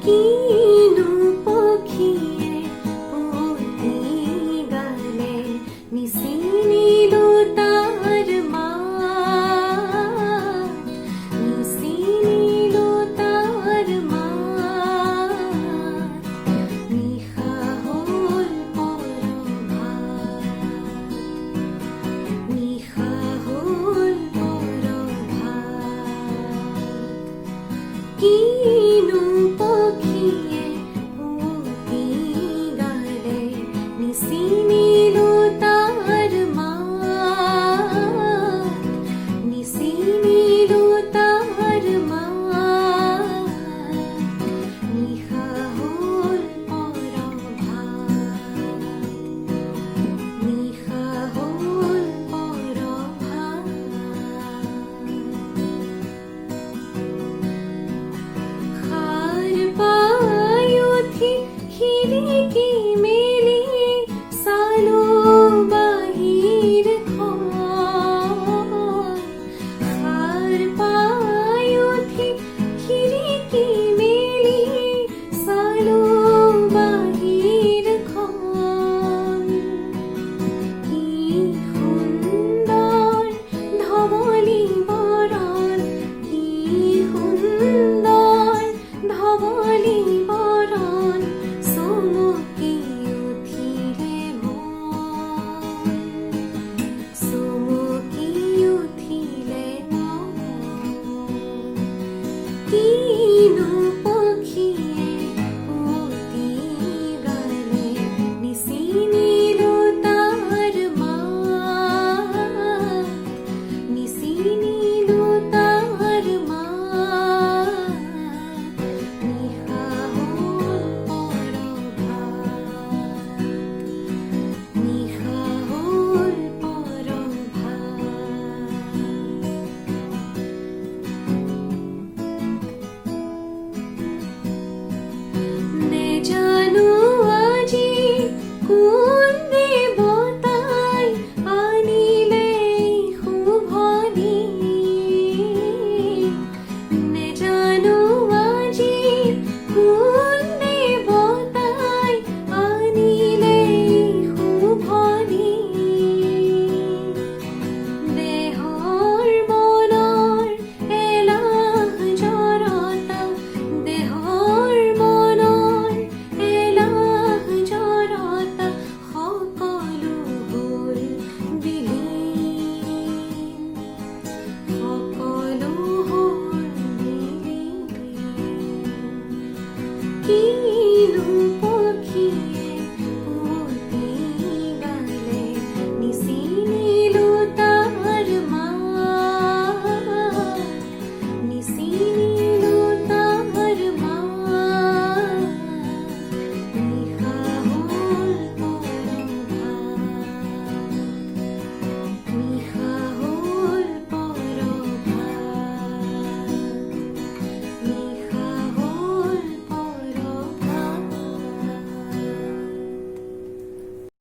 কিনো পক্ষীয়ে পুতি গালে নিচিনিলো তাৰ মাত, নিচিনিলো তাৰ মাত। নিশা হ'ল পৰভাত, নিশা হ'ল পৰভাত। কিনো পক্ষীয়ে পুতি গালে নিচিনিলো তাৰ মাত, নিচিনিলো তাৰ মাত। নিশা হ'ল পৰভাত, নিশা হ'ল পৰভাত। সাৰ পাই উঠি খিৰিকী মেলি চালো বাহিৰখন। সাৰ পাই উঠি খিৰিকী মেলি চালো বাহিৰখন। কি সুন্দৰ ধৱলী বৰণ, কি সুন্দৰ ধৱলী বৰণ। চমকি উঠিলে মন, চমকি উঠিলে মন। কিনো পক্ষীয়ে পুতি গালে নিচিনিলো তাৰ মাত, নিচিনিলো তাৰ মাত। নিশা হ'ল পৰভাত, নিশা হ'ল পৰভাত। নেজানো আজি কোন দেৱতাই আনিলে শুভনি। নেজানো আজি কোন দেৱতাই আনিলে শুভনি। দেহৰ মনৰ এলাহ জড়তা, দেহৰ মনৰ এলাহ জড়তা। সকলো হ'ল বিলীন, সকলো হ'ল বিলীন। কিনো পক্ষীয়ে